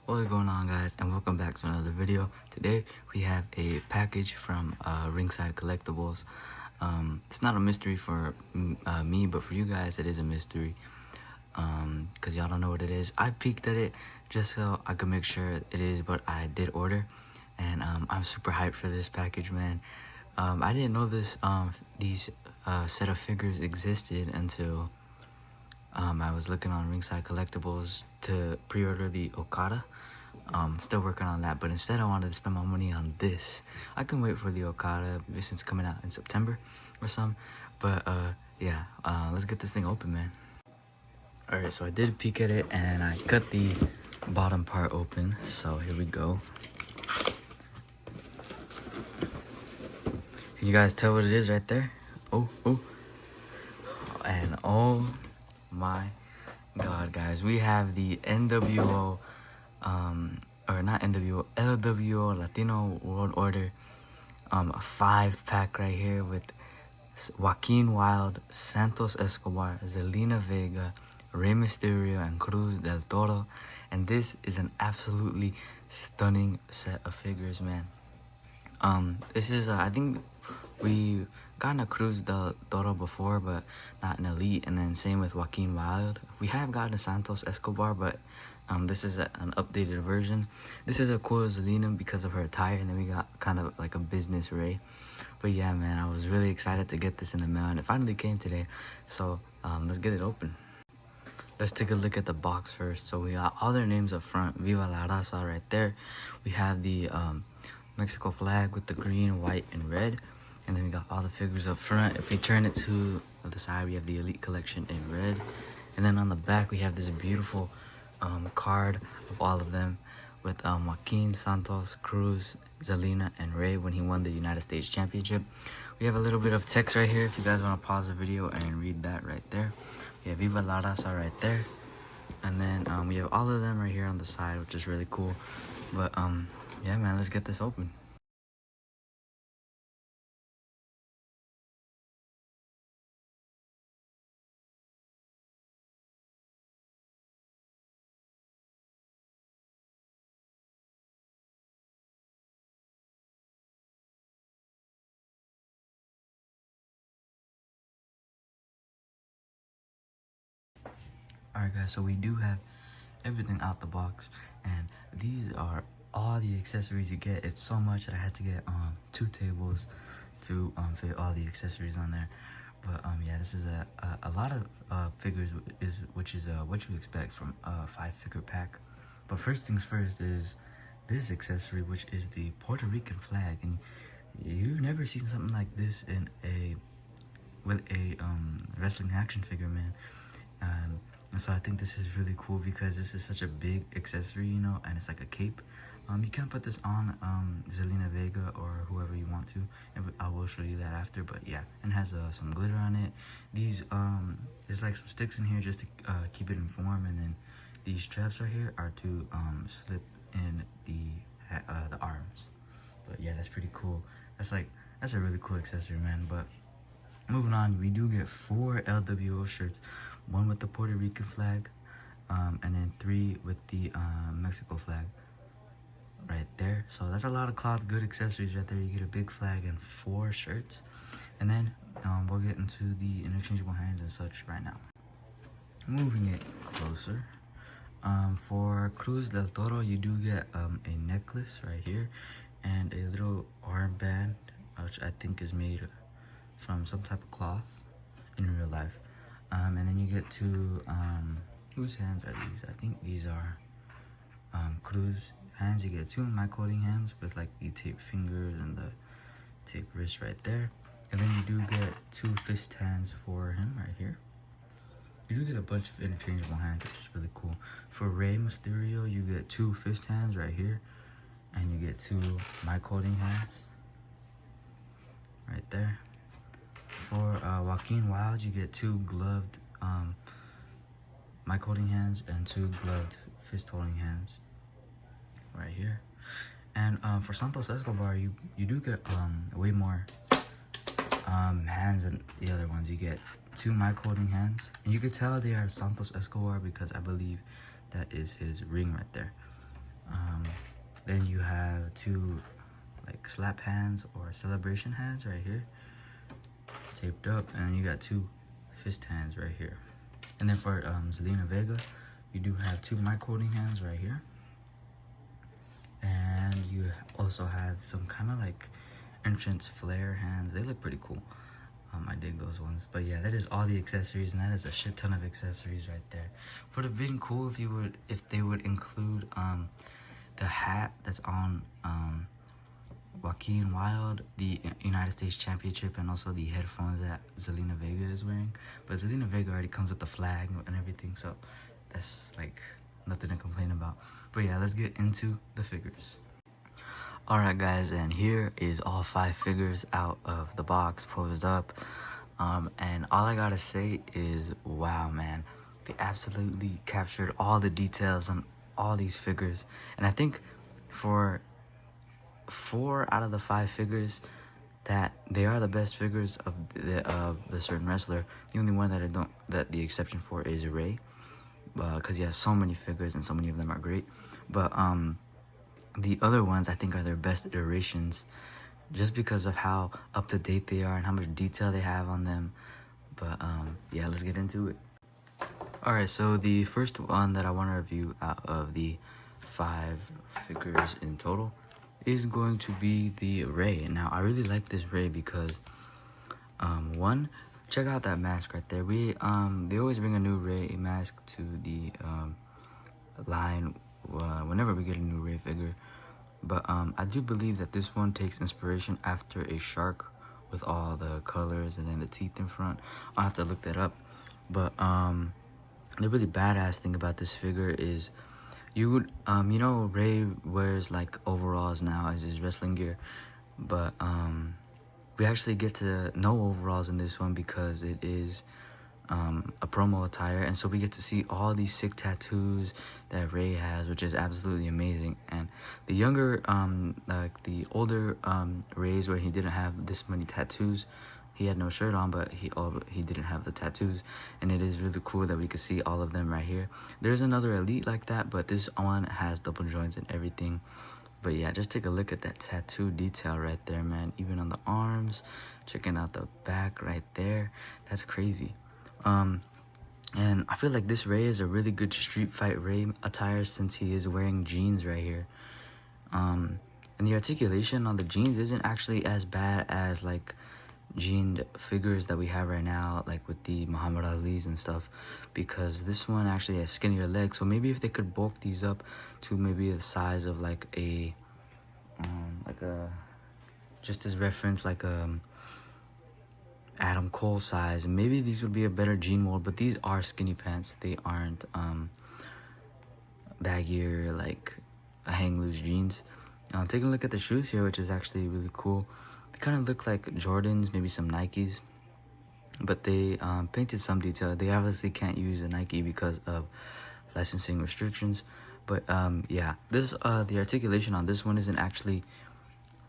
What's going on, guys, and welcome back to another video. Today we have a package from Ringside Collectibles. It's not a mystery for me, but for you guys it is a mystery because y'all don't know what it is. I peeked at it just so I could make sure it is what I did order, and I'm super hyped for this package, man. I didn't know these set of figures existed until I was looking on Ringside Collectibles to pre-order the Okada. Still working on that, but instead I wanted to spend my money on this. I can wait for the Okada since it's coming out in September or some. But yeah, let's get this thing open, man. Alright, so I did peek at it and I cut the bottom part open. So here we go. Can you guys tell what it is right there? Oh. And oh my god, guys, we have the NWO or not NWO, LWO, Latino World Order, a 5-pack right here with Joaquin Wilde, Santos Escobar, Zelina Vega, Rey Mysterio, and Cruz del Toro. And this is an absolutely stunning set of figures, man. This is, I think we gotten a Cruz del Toro before, but not an Elite, and then same with Joaquin Wilde. We have gotten a Santos Escobar, but this is an updated version. This is a cool Zelina because of her attire, and then we got kind of like a business Rey. But yeah, man, I was really excited to get this in the mail, and it finally came today. So let's get it open. Let's take a look at the box first. So we got all their names up front. Viva la Raza right there. We have the Mexico flag with the green, white, and red. And then we got all the figures up front. If we turn it to the side, we have the Elite Collection in red. And then on the back, we have this beautiful card of all of them with Joaquin, Santos, Cruz, Zelina, and Rey when he won the United States Championship. We have a little bit of text right here if you guys want to pause the video and read that right there. We have Viva la Raza right there. And then we have all of them right here on the side, which is really cool. But yeah, man, let's get this open. Alright, guys, so we do have everything out the box, and these are all the accessories you get. It's so much that I had to get 2 tables to fit all the accessories on there. But yeah, this is a lot of figures, which is what you expect from a 5-figure pack. But first things first is this accessory, which is the Puerto Rican flag, and you've never seen something like this in with a wrestling action figure, man. And so I think this is really cool because this is such a big accessory, you know, and it's like a cape. You can put this on Zelina Vega or whoever you want to, and I will show you that after. But yeah, and has some glitter on it. These there's like some sticks in here just to keep it in form, and then these straps right here are to slip in the arms. But yeah, that's pretty cool. That's a really cool accessory, man. But moving on, we do get 4 LWO shirts, 1 with the Puerto Rican flag, and then 3 with the Mexico flag right there. So that's a lot of cloth, good accessories right there. You get a big flag and 4 shirts. And then we'll get into the interchangeable hands and such right now. Moving it closer, for Cruz del Toro, you do get a necklace right here and a little armband, which I think is made from some type of cloth in real life. And then you get 2, whose hands are these? I think these are Cruz hands. You get 2 mic holding hands with like the taped fingers and the taped wrist right there. And then you do get 2 fist hands for him right here. You do get a bunch of interchangeable hands, which is really cool. For Rey Mysterio, you get 2 fist hands right here, and you get 2 mic holding hands right there. For Joaquin Wilde, you get 2 gloved mic holding hands and 2 gloved fist holding hands right here. And for Santos Escobar, you do get way more hands than the other ones. You get 2 mic holding hands, and you can tell they are Santos Escobar because I believe that is his ring right there. Then you have two like slap hands or celebration hands right here, taped up, and you got two fist hands right here. And then for Zelina Vega, you do have two mic holding hands right here, and you also have some kind of like entrance flare hands. They look pretty cool. I dig those ones. But yeah, that is all the accessories, and that is a shit ton of accessories right there. Would have been cool if they would include the hat that's on Joaquin Wild, the United States Championship, and also the headphones that Zelina Vega is wearing. But Zelina Vega already comes with the flag and everything, so that's like nothing to complain about. But yeah, let's get into the figures. Alright guys, and here is all 5 figures out of the box, posed up. And all I gotta say is, wow man, they absolutely captured all the details on all these figures. And I think for 4 out of the 5 figures, that they are the best figures of the certain wrestler. The only one that the exception for is Ray, because he has so many figures and so many of them are great. But the other ones I think are their best iterations, just because of how up to date they are and how much detail they have on them. But yeah, let's get into it. Alright, so the first one that I want to review out of the 5 figures in total is going to be the Ray. Now, I really like this Ray because, one, check out that mask right there. They always bring a new Ray mask to the line whenever we get a new Ray figure. But I do believe that this one takes inspiration after a shark with all the colors and then the teeth in front. I'll have to look that up. But the really badass thing about this figure is you would you know, Ray wears like overalls now as his wrestling gear, but we actually get to no overalls in this one because it is a promo attire, and so we get to see all these sick tattoos that Ray has, which is absolutely amazing. And the younger like the older Rays, where he didn't have this many tattoos, he had no shirt on, but he didn't have the tattoos, and it is really cool that we could see all of them right here. There's another Elite like that, but this one has double joints and everything. But yeah, just take a look at that tattoo detail right there, man. Even on the arms, checking out the back right there, that's crazy. And I feel like this Ray is a really good street fight Ray attire, since he is wearing jeans right here. And the articulation on the jeans isn't actually as bad as like jeaned figures that we have right now, like with the Muhammad Ali's and stuff, because this one actually has skinnier legs. So maybe if they could bulk these up to maybe the size of like a just as reference, like Adam Cole size, and maybe these would be a better jean mold. But these are skinny pants, they aren't baggier like hang loose jeans. Take a look at the shoes here, which is actually really cool. They kind of look like Jordans, maybe some Nikes, but they painted some detail. They obviously can't use a Nike because of licensing restrictions. But yeah, this the articulation on this one isn't actually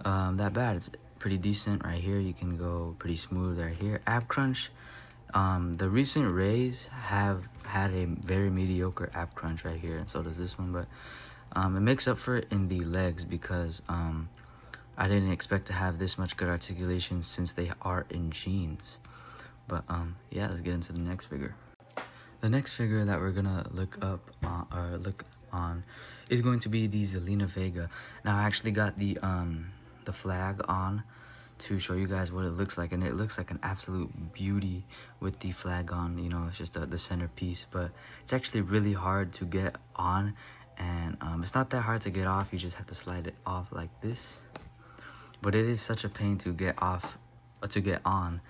that bad. It's pretty decent right here. You can go pretty smooth right here. Ab crunch, the recent Rays have had a very mediocre ab crunch right here, and so does this one. But it makes up for it in the legs, because I didn't expect to have this much good articulation since they are in jeans. But yeah, let's get into the next figure. The next figure that we're gonna look on is going to be the Zelina Vega. Now, I actually got the flag on to show you guys what it looks like, and it looks like an absolute beauty with the flag on. You know, it's just the centerpiece, but it's actually really hard to get on, and it's not that hard to get off. You just have to slide it off like this, but it is such a pain to get off, to get on.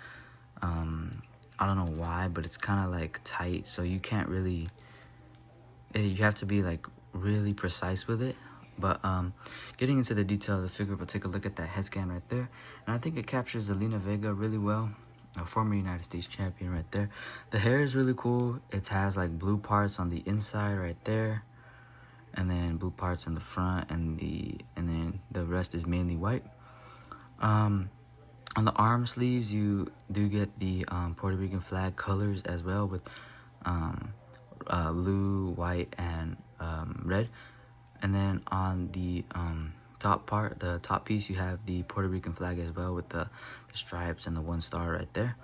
I don't know why, but it's kind of like tight, so you can't really, you have to be like really precise with it. But getting into the detail of the figure, we'll take a look at that head scan right there, and I think it captures Zelina Vega really well, a former United States champion right there. The hair is really cool. It has like blue parts on the inside right there, and then blue parts in the front, and then the rest is mainly white. On the arm sleeves, you do get the Puerto Rican flag colors as well, with blue, white, and red. And then on the top part, the top piece, you have the Puerto Rican flag as well with the stripes and the 1 star right there.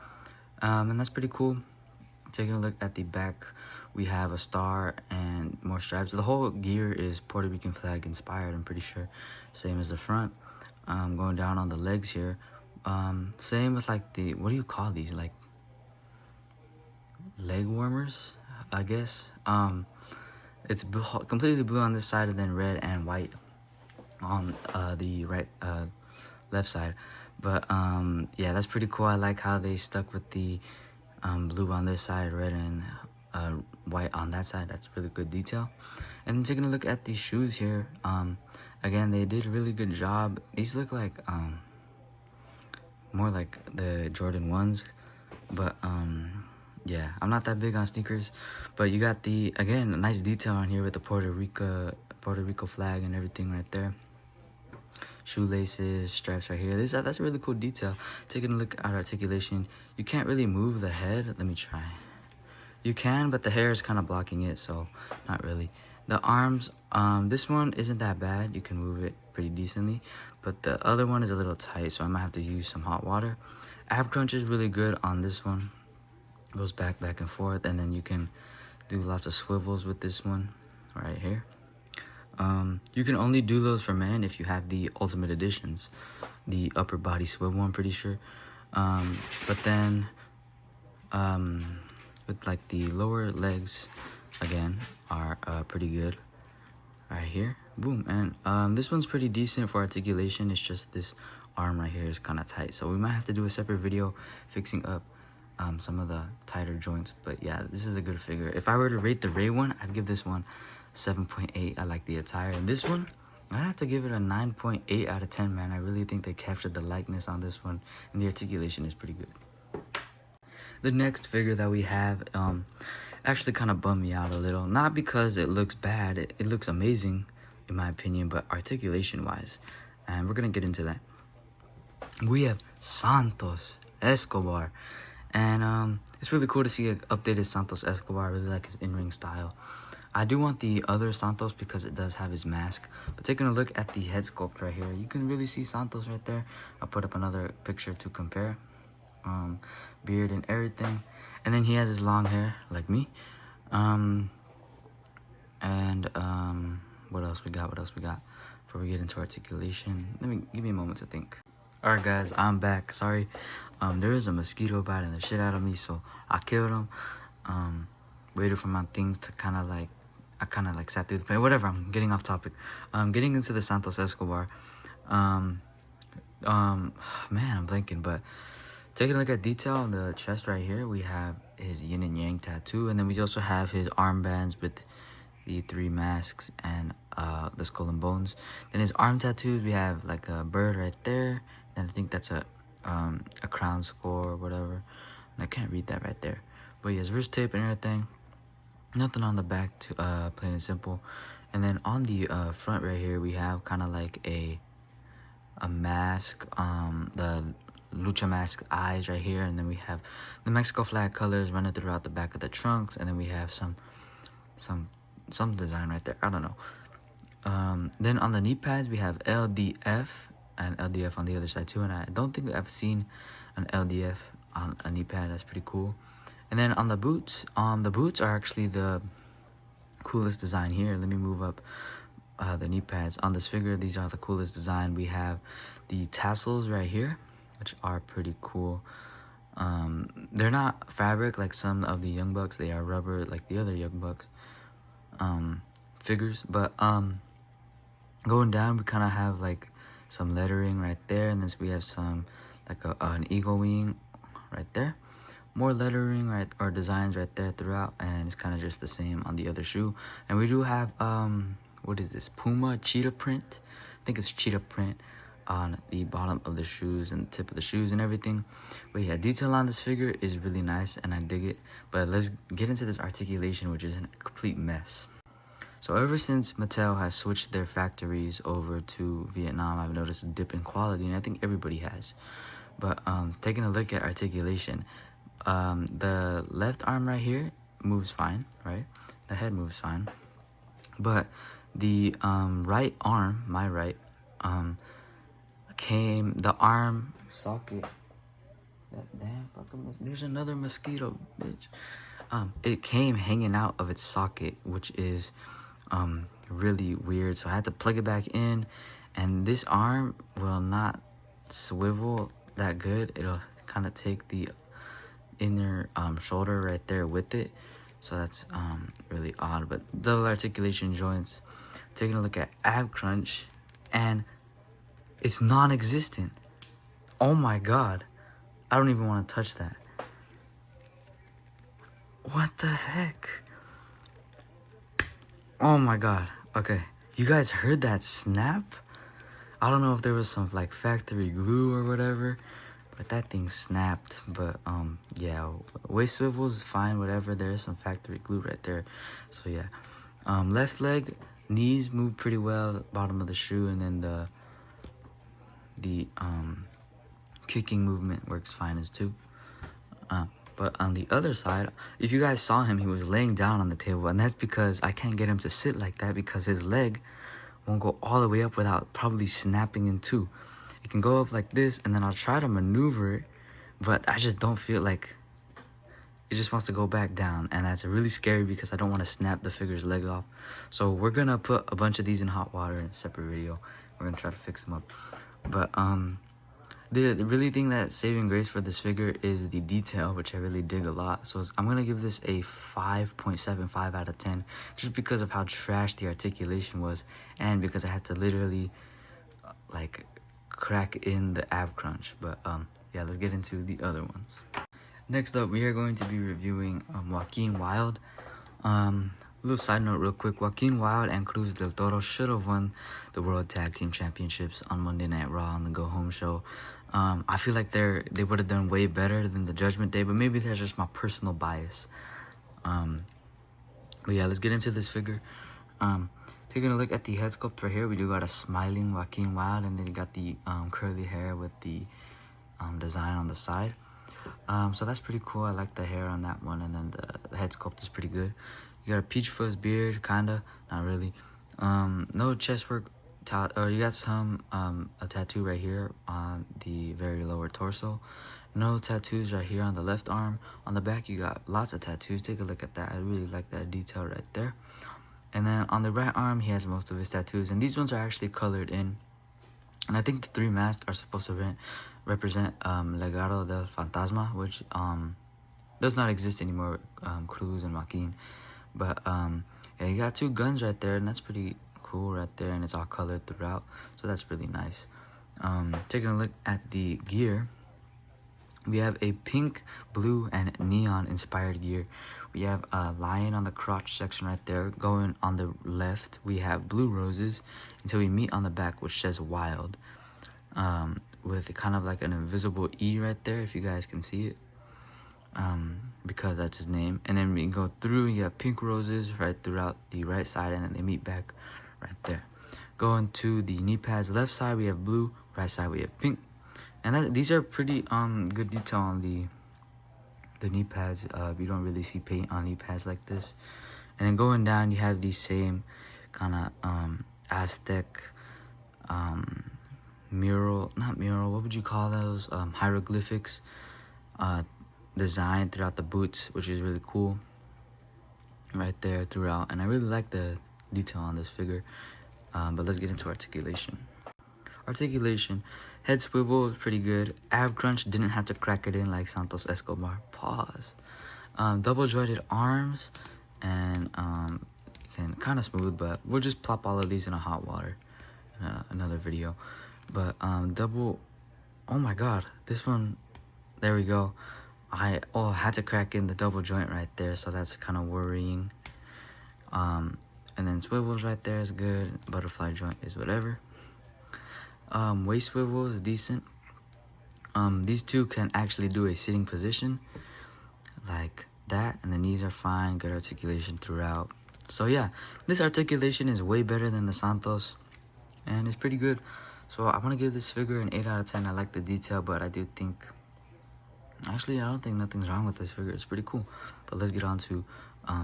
And that's pretty cool. Taking a look at the back, we have a star and more stripes. The whole gear is Puerto Rican flag inspired, I'm pretty sure. Same as the front. Going down on the legs here. Same with like the, what do you call these? Like leg warmers, I guess. It's completely blue on this side and then red and white on the left side. But yeah, that's pretty cool. I like how they stuck with the blue on this side, red and white on that side. That's really good detail. And then taking a look at these shoes here, again, they did a really good job. These look like more like the Jordan 1s, but yeah, I'm not that big on sneakers, but you got the, again, a nice detail on here with the Puerto Rico flag and everything right there. Shoelaces, straps right here. That's a really cool detail. Taking a look at articulation, you can't really move the head. Let me try. You can, but the hair is kind of blocking it, so not really. The arms, this one isn't that bad. You can move it pretty decently, but the other one is a little tight, so I might have to use some hot water. Ab crunch is really good on this one. Goes back and forth, and then you can do lots of swivels with this one right here. You can only do those for men if you have the ultimate editions, the upper body swivel, I'm pretty sure. But then with like the lower legs, again, are pretty good right here. Boom. And this one's pretty decent for articulation. It's just this arm right here is kind of tight, so we might have to do a separate video fixing up some of the tighter joints. But yeah, this is a good figure. If I were to rate the Ray one, I'd give this one 7.8. I like the attire. And this one, I'd have to give it a 9.8 out of 10, man. I really think they captured the likeness on this one, and the articulation is pretty good. The next figure that we have actually kind of bummed me out a little. Not because it looks bad. It looks amazing, in my opinion, but articulation-wise. And we're going to get into that. We have Santos Escobar. And it's really cool to see an updated Santos Escobar. I really like his in-ring style. I do want the other Santos because it does have his mask. But taking a look at the head sculpt right here, you can really see Santos right there. I'll put up another picture to compare. Beard and everything. And then he has his long hair, like me. What else we got? Before we get into articulation, give me a moment to think. Alright guys, I'm back. Sorry, there is a mosquito biting the shit out of me, so I killed him. Waited for my things to kind of like sat through the pain. Whatever, I'm getting off topic. Getting into the Santos Escobar. Man, I'm blanking, but taking a look at detail on the chest right here, we have his yin and yang tattoo, and then we also have his armbands with the 3 masks and the skull and bones. Then his arm tattoos, we have like a bird right there. And I think that's a crown score or whatever. And I can't read that right there. But he has wrist tape and everything. Nothing on the back, plain and simple. And then on the front right here, we have kind of like a mask. The Lucha mask eyes right here. And then we have the Mexico flag colors running throughout the back of the trunks. And then we have some design right there. I don't know. Then on the knee pads, we have LDF. And LDF on the other side too, and I don't think I've seen an LDF on a knee pad. That's pretty cool. And then on the boots are actually the coolest design here. Let me move up the knee pads on this figure. These are the coolest design. We have the tassels right here, which are pretty cool. They're not fabric like some of the Young Bucks. They are rubber like the other Young Bucks figures. But going down, we kind of have like some lettering right there, and then we have some like an eagle wing right there, more lettering right or designs right there throughout, and it's kind of just the same on the other shoe. And we do have what is this, Puma cheetah print? I think it's cheetah print on the bottom of the shoes and the tip of the shoes and everything. But yeah, detail on this figure is really nice and I dig it. But let's get into this articulation, which is a complete mess. So ever since Mattel has switched their factories over to Vietnam, I've noticed a dip in quality, and I think everybody has. But taking a look at articulation, the left arm right here moves fine, right? The head moves fine. But The right arm, my right, came, the arm socket, that damn fucking, there's another mosquito, bitch. It came hanging out of its socket, which is really weird. So I had to plug it back in, and this arm will not swivel that good. It'll kind of take the inner shoulder right there with it, so that's really odd. But double articulation joints, taking a look at ab crunch, and it's non-existent. Oh my god, I don't even want to touch that. What the heck? Oh my god. Okay, you guys heard that snap? I don't know if there was some like factory glue or whatever, but that thing snapped. But yeah, waist swivel is fine, whatever. There is some factory glue right there. So yeah, left leg, knees move pretty well, bottom of the shoe, and then the kicking movement works fine as too. But on the other side, if you guys saw him, he was laying down on the table, and that's because I can't get him to sit like that because his leg won't go all the way up without probably snapping in two. It can go up like this, and then I'll try to maneuver it, but I just don't feel like it just wants to go back down, and that's really scary because I don't want to snap the figure's leg off. So we're gonna put a bunch of these in hot water in a separate video. We're gonna try to fix them up. But the really thing that's saving grace for this figure is the detail, which I really dig a lot. So I'm gonna give this a 5.75 out of 10, just because of how trash the articulation was, and because I had to literally like crack in the ab crunch. But yeah, let's get into the other ones. Next up, we are going to be reviewing Joaquin Wilde. Little side note real quick, Joaquin Wilde and Cruz del Toro should have won the World Tag Team Championships on Monday Night Raw on the Go Home show. I feel like they would have done way better than the Judgment Day, but maybe that's just my personal bias. But yeah, let's get into this figure. Taking a look at the head sculpt right here, we do got a smiling Joaquin Wilde, and then you got the curly hair with the design on the side. So that's pretty cool. I like the hair on that one, and then the head sculpt is pretty good. You got a peach fuzz beard, kinda, not really. No chest work, or you got some a tattoo right here on the very lower torso. No tattoos right here on the left arm. On the back, you got lots of tattoos. Take a look at that. I really like that detail right there. And then on the right arm, he has most of his tattoos, and these ones are actually colored in. And I think the three masks are supposed to represent Legado del Fantasma, which does not exist anymore with Cruz and Joaquin. But yeah, you got two guns right there, and that's pretty cool right there, and it's all colored throughout, so that's really nice. Taking a look at the gear, we have a pink, blue, and neon inspired gear. We have a lion on the crotch section right there. Going on the left, we have blue roses until we meet on the back, which says wild, with kind of like an invisible E right there, if you guys can see it, because that's his name. And then we can go through, you have pink roses right throughout the right side, and then they meet back right there. Going to the knee pads, left side we have blue, right side we have pink. And these are pretty good detail on the knee pads. You don't really see paint on knee pads like this. And then going down, you have these same kind of Aztec not mural, what would you call those? Hieroglyphics design throughout the boots, which is really cool right there throughout. And I really like the detail on this figure. But let's get into articulation. Head swivel is pretty good. Ab crunch, didn't have to crack it in like Santos Escobar. Pause. Double jointed arms, and kind of smooth, but we'll just plop all of these in a hot water in another video. But oh my god, this one, there we go. I had to crack in the double joint right there, so that's kind of worrying. And then swivels right there is good. Butterfly joint is whatever. Waist swivel is decent. These two can actually do a sitting position like that, and the knees are fine. Good articulation throughout. So yeah, this articulation is way better than the Santos, and it's pretty good. So I want to give this figure an 8 out of 10. I like the detail, but I do think, actually, I don't think nothing's wrong with this figure. It's pretty cool. But let's get on to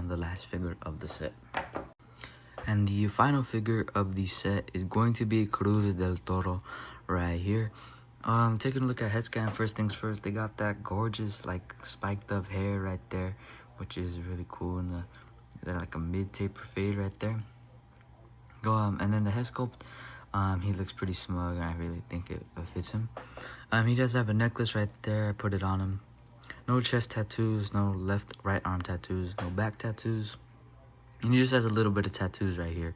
the last figure of the set. And the final figure of the set is going to be Cruz del Toro right here. Taking a look at head scan, first things first, they got that gorgeous like spiked up hair right there, which is really cool, and they're like a mid taper fade right there. And then the head sculpt, he looks pretty smug, and I really think it fits him. He does have a necklace right there. I put it on him. No chest tattoos, no left right arm tattoos, no back tattoos. And he just has a little bit of tattoos right here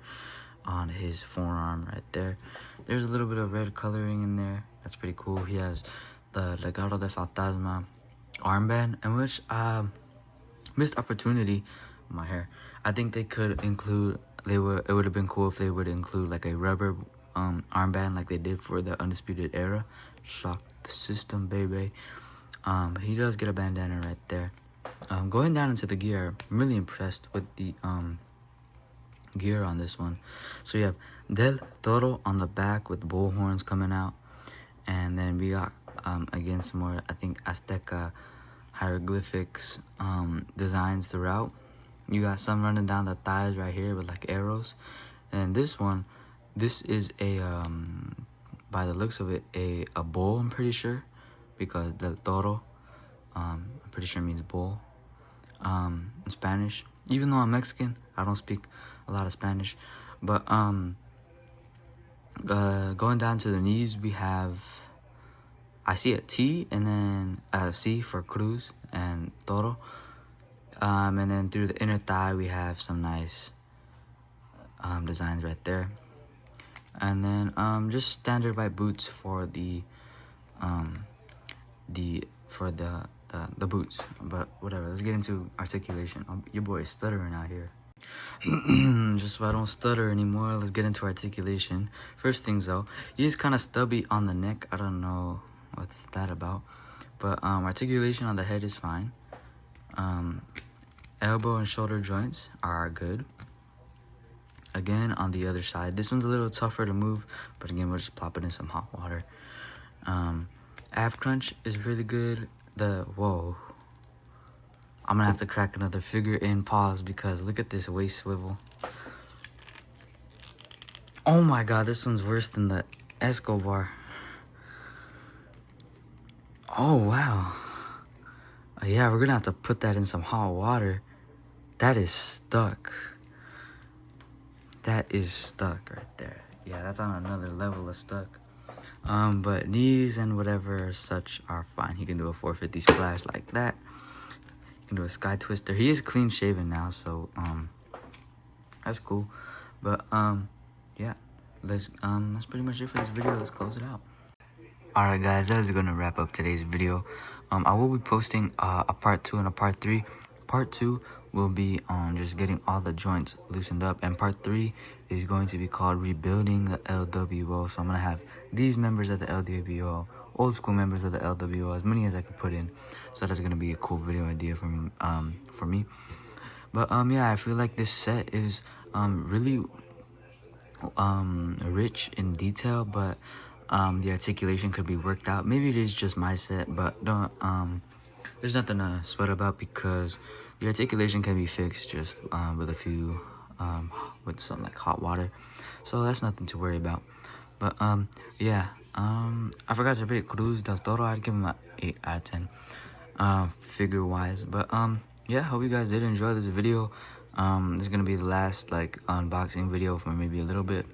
on his forearm right there. There's a little bit of red coloring in there. That's pretty cool. He has the Legado de Fantasma armband, and which missed opportunity. My hair. I think they could include. It would have been cool if they would include like a rubber armband like they did for the Undisputed Era. Shock the system, baby. He does get a bandana right there. Going down into the gear, I'm really impressed with the gear on this one. So you have Del Toro on the back with bull horns coming out, and then we got again some more, I think, Azteca hieroglyphics designs throughout. You got some running down the thighs right here with like arrows, and this one, this is a by the looks of it, a bull, I'm pretty sure, because Del Toro, I'm pretty sure means bull in Spanish. Even though I'm Mexican, I don't speak a lot of Spanish. But going down to the knees, we have, I see a T and then a C for Cruz and Toro. And then through the inner thigh, we have some nice designs right there. And then just standard white boots for the boots. But whatever, let's get into articulation. Your boy is stuttering out here. Just so I don't stutter anymore, let's get into articulation. First things though, he is kind of stubby on the neck. I don't know what's that about, but articulation on the head is fine. Elbow and shoulder joints are good. Again, on the other side, this one's a little tougher to move, but again, we'll just plop it in some hot water. Ab crunch is really good. Whoa, I'm gonna have to crack another figure in pause because look at this waist swivel. Oh my god, this one's worse than the Escobar. Oh wow. Yeah, we're gonna have to put that in some hot water. That is stuck. That is stuck right there. Yeah, that's on another level of stuck. But knees and whatever such are fine. He can do a 450 splash like that. He can do a sky twister. He is clean shaven now, so that's cool. But yeah, that's pretty much it for this video. Let's close it out. Alright guys, that is gonna wrap up today's video. I will be posting a part 2 and a part 3. Part 2 will be on just getting all the joints loosened up, and part 3 is going to be called Rebuilding the LWO. So I'm gonna have these members of the LWO, old school members of the LWO, as many as I can put in. So that's gonna be a cool video idea for me. But yeah, I feel like this set is really rich in detail, but the articulation could be worked out. Maybe it is just my set, but don't there's nothing to sweat about because the articulation can be fixed just with a few with some like hot water, so that's nothing to worry about. But yeah, I forgot to rate Cruz del Toro. I'd give him an 8 out of 10 figure wise. But yeah, hope you guys did enjoy this video. This is gonna be the last like unboxing video for maybe a little bit,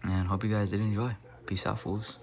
and hope you guys did enjoy. Peace out, fools.